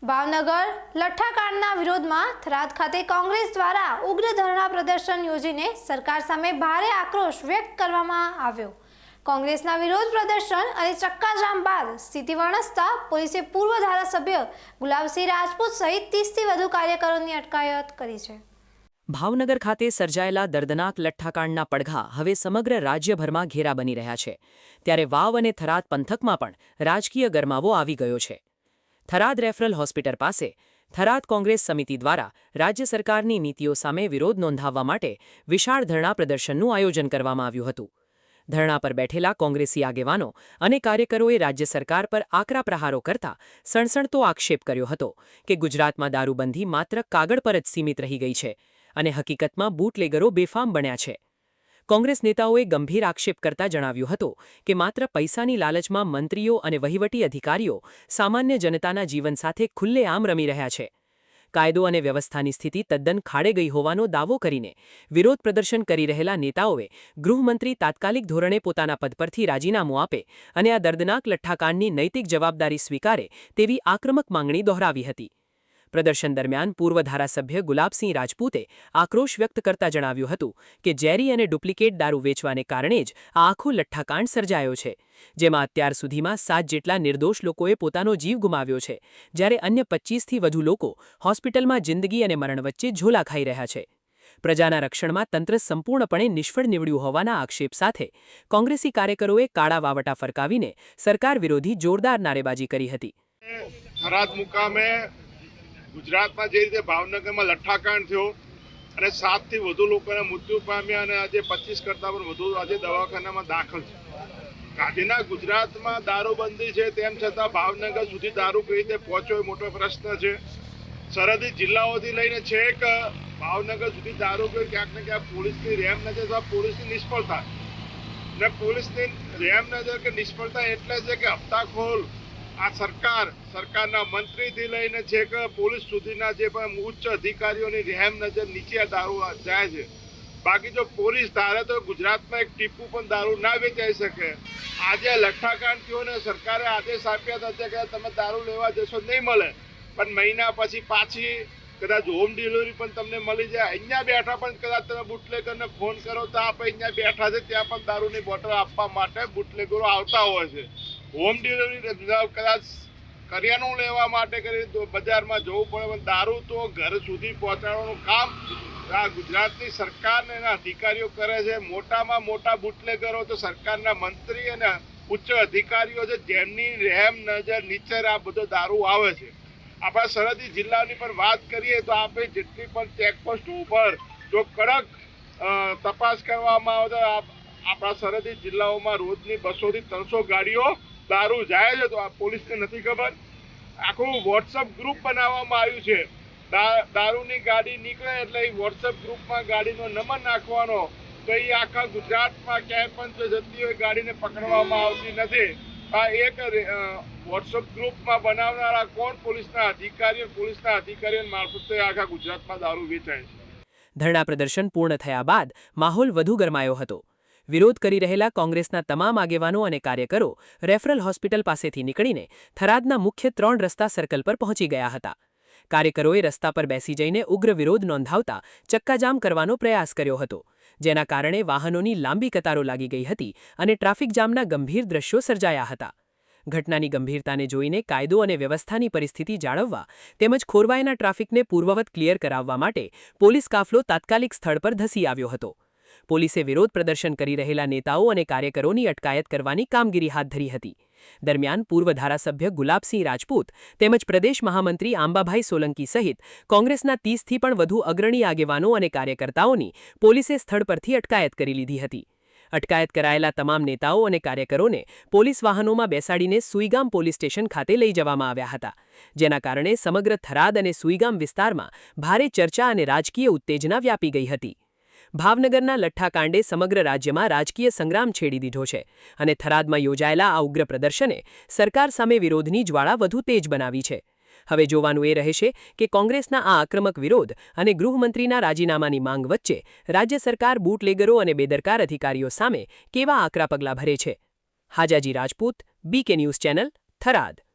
ભાવનગર લઠ્ઠાકાંડના વિરોધમાં થરાદ ખાતે કોંગ્રેસ દ્વારા ઉગ્ર ધરણા પ્રદર્શન યોજીને સરકાર સામે ભારે આક્રોશ વ્યક્ત કરવામાં આવ્યો। કોંગ્રેસના વિરોધ પ્રદર્શન અને ચક્કાજામ બાદ સ્થિતિ વણસતા પોલીસે પૂર્વ ધારાસભ્ય ગુલાબસિંહ રાજપૂત સહિત 30થી વધુ કાર્યકરોની અટકાયત કરી છે। ભાવનગર ખાતે સર્જાયેલા દર્દનાક લઠ્ઠાકાંડના પડઘા હવે સમગ્ર રાજ્યભરમાં ઘેરા બની રહ્યા છે, ત્યારે વાવ અને થરાદ પંથકમાં પણ રાજકીય ગરમાવો આવી ગયો છે। થરાદ રેફરલ હોસ્પિટલ પાસે થરાદ કોંગ્રેસ સમિતિ દ્વારા રાજ્ય સરકારની નીતિઓ સામે વિરોધ નોંધાવવા માટે વિશાળ ધરણા પ્રદર્શનનું આયોજન કરવામાં આવ્યું હતું। ધરણા પર બેઠેલા કોંગ્રેસી આગેવાનો અને કાર્યકરોએ રાજ્ય સરકાર પર આકરા પ્રહારો કરતા સણસણતો આક્ષેપ કર્યો હતો કે ગુજરાતમાં દારૂબંધી માત્ર કાગળ પર જ સીમિત રહી ગઈ છે અને હકીકતમાં બૂટલેગરો બેફામ બન્યા છે। કોંગ્રેસ નેતાઓએ ગંભીર આક્ષેપ કરતા જણાવ્યું હતું કે માત્ર પૈસાની લાલચમાં મંત્રીઓ અને વહીવટી અધિકારીઓ સામાન્ય જનતાના જીવન સાથે ખુલ્લેઆમ રમી રહ્યા છે। કાયદો અને વ્યવસ્થાની સ્થિતિ તદ્દન ખાડે ગઈ હોવાનો દાવો કરીને વિરોધ પ્રદર્શન કરી રહેલા નેતાઓએ ગૃહમંત્રી તાત્કાલિક ધોરણે પોતાના પદ પરથી રાજીનામું આપે અને આ દર્દનાક લઠ્ઠાકાંડની નૈતિક જવાબદારી સ્વીકારે તેવી આક્રમક માંગણી દોહરાવી હતી। પ્રદર્શન દરમિયાન પૂર્વ ધારાસભ્ય ગુલાબસિંહ રાજપૂતે આક્રોશ વ્યક્ત કરતા જણાવ્યું હતું કે ઝેરી અને ડુપ્લિકેટ દારૂ વેચવાને કારણે જ આ આખો લઠ્ઠાકાંડ સર્જાયો છે, જેમાં અત્યાર સુધીમાં 7 જેટલા નિર્દોષ લોકોએ પોતાનો જીવ ગુમાવ્યો છે, જ્યારે અન્ય 25થી વધુ લોકો હોસ્પિટલમાં જિંદગી અને મરણ વચ્ચે ઝોલા ખાઈ રહ્યા છે। પ્રજાના રક્ષણમાં તંત્ર સંપૂર્ણપણે નિષ્ફળ નીવડ્યું હોવાના આક્ષેપ સાથે કોંગ્રેસી કાર્યકરોએ કાળા વાવટા ફરકાવીને સરકાર વિરોધી જોરદાર નારેબાજી કરી હતી। થરાદ મુકામે ગુજરાતમાં જે રીતે ભાવનગરમાં લઠ્ઠાકાંડ થયો અને 7થી વધુ લોકોના મૃત્યુ પામ્યા અને આજે 25 કરતાં પણ વધુ આજે દવાખાનામાં દાખલ છે। ગાંધીના ગુજરાતમાં દારૂબંધી છે, તેમ છતાં ભાવનગર સુધી દારૂ કઈ રીતે પહોંચ્યો એ મોટો પ્રશ્ન છે। સરહદી જિલ્લાઓથી લઈને છેક ભાવનગર સુધી દારૂ કઈ ક્યાંક ને ક્યાંક પોલીસની રેમ નજર અથવા પોલીસની નિષ્ફળતા ને પોલીસની રેમ નજર કે નિષ્ફળતા એટલે છે કે હપ્તાખોર આ સરકારના મંત્રીથી લઈને છેક પોલીસ સુધીના જે પણ ઉચ્ચ અધિકારીઓની રહેમ નજર નીચે દારૂ જાય છે। બાકી જો પોલીસ ધારે તો ગુજરાતમાં એક ટીપું પણ દારૂ ના વેચાઈ શકે। આજે લઠ્ઠાકાંડ થયો ને સરકારે આદેશ આપ્યા હતા કે તમે દારૂ લેવા જશો નહીં મળે, પણ મહિના પછી પાછી કદાચ હોમ ડિલિવરી પણ તમને મળી જાય। અહીંયા બેઠા પણ કદાચ તમે બુટલેગરને ફોન કરો તો આપણે અહીંયા બેઠા છે ત્યાં પણ દારૂની બોટલ આપવા માટે બુટલેગરો આવતા હોય છે। હોમ ડિલિવરી કદાચ કરિયાણું લેવા માટે કરી બજારમાં જવું પડે, પણ દારૂ તો ઘર સુધી પહોંચાડવાનું કામ આ ગુજરાતની સરકારને એના અધિકારીઓ કરે છે। મોટામાં મોટા બુટલેગરો તો સરકારના મંત્રી અને ઉચ્ચ અધિકારીઓ છે, જેમની રહેમ નજર નીચે આ બધો દારૂ આવે છે। આપણા સરહદી જિલ્લાની પણ વાત કરીએ તો આપણે જેટલી પણ ચેકપોસ્ટ ઉપર જો કડક તપાસ કરવામાં આવે તો આપણા સરહદી જિલ્લાઓમાં રોજની 200થી 300 ગાડીઓ દારૂ જાય છે। તો આ પોલીસને નથી ખબર? આખું વોટ્સઅપ ગ્રુપ બનાવવામાં આવ્યું છે। દારૂની ગાડી નીકળે એટલે એ વોટ્સઅપ ગ્રુપમાં ગાડીનો નંબર નાખવાનો, તો એ આખા ગુજરાતમાં ક્યાંય પણ જતી હોય ગાડીને પકડવામાં આવતી નથી। આ એક વોટ્સઅપ ગ્રુપમાં બનાવનારા કોણ? પોલીસના અધિકારીઓ મારફતે આખા ગુજરાતમાં દારૂ વેચાય છે। ધરણા પ્રદર્શન પૂર્ણ થયા બાદ માહોલ વધુ ગરમાયો હતો। વિરોધ કરી રહેલા કોંગ્રેસના તમામ આગેવાનો અને કાર્યકરો રેફરલ હોસ્પિટલ પાસેથી નીકળીને થરાદના મુખ્ય 3 રસ્તા સર્કલ પર પહોંચી ગયા હતા। કાર્યકરોએ રસ્તા પર બેસી જઈને ઉગ્ર વિરોધ નોંધાવતા ચક્કાજામ કરવાનો પ્રયાસ કર્યો હતો, જેના કારણે વાહનોની લાંબી કતારો લાગી ગઈ હતી અને ટ્રાફિક જામના ગંભીર દ્રશ્યો સર્જાયા હતા। ઘટનાની ગંભીરતાને જોઈને કાયદો અને વ્યવસ્થાની પરિસ્થિતિ જાળવવા તેમજ ખોરવાયેલા ટ્રાફિકને પૂર્વવત ક્લિયર કરાવવા માટે પોલીસ કાફલો તાત્કાલિક સ્થળ પર ધસી આવ્યો હતો। પોલીસે વિરોધ પ્રદર્શન કરી રહેલા નેતાઓ અને કાર્યકરોની અટકાયત કરવાની કામગીરી હાથ ધરી હતી। દરમિયાન પૂર્વ ધારાસભ્ય ગુલાબસિંહ રાજપૂત તેમજ પ્રદેશ મહામંત્રી આંબાભાઈ સોલંકી સહિત કોંગ્રેસના 30થી પણ વધુ અગ્રણી આગેવાનો અને કાર્યકર્તાઓની પોલીસે સ્થળ પરથી અટકાયત કરી લીધી હતી। અટકાયત કરાયેલા તમામ નેતાઓ અને કાર્યકરોને પોલીસ વાહનોમાં બેસાડીને સુઈગામ પોલીસ સ્ટેશન ખાતે લઈ જવામાં આવ્યા હતા, જેના કારણે સમગ્ર થરાદ અને સુઈગામ વિસ્તારમાં ભારે ચર્ચા અને રાજકીય ઉત્તેજના વ્યાપી ગઈ હતી। ભાવનગરના લઠ્ઠાકાંડે સમગ્ર રાજ્યમાં રાજકીય સંગ્રામ છેડી દીધો છે અને થરાદમાં યોજાયેલા આ ઉગ્ર પ્રદર્શને સરકાર સામે વિરોધની જ્વાળા વધુ તેજ બનાવી છે। હવે જોવાનું એ રહેશે કે કોંગ્રેસના આ આક્રમક વિરોધ અને ગૃહમંત્રીના રાજીનામાની માંગ વચ્ચે રાજ્ય સરકાર બૂટલેગરો અને બેદરકાર અધિકારીઓ સામે કેવા આકરા પગલાં ભરે છે। Hajaji Rajput, BK news channel, Tharad.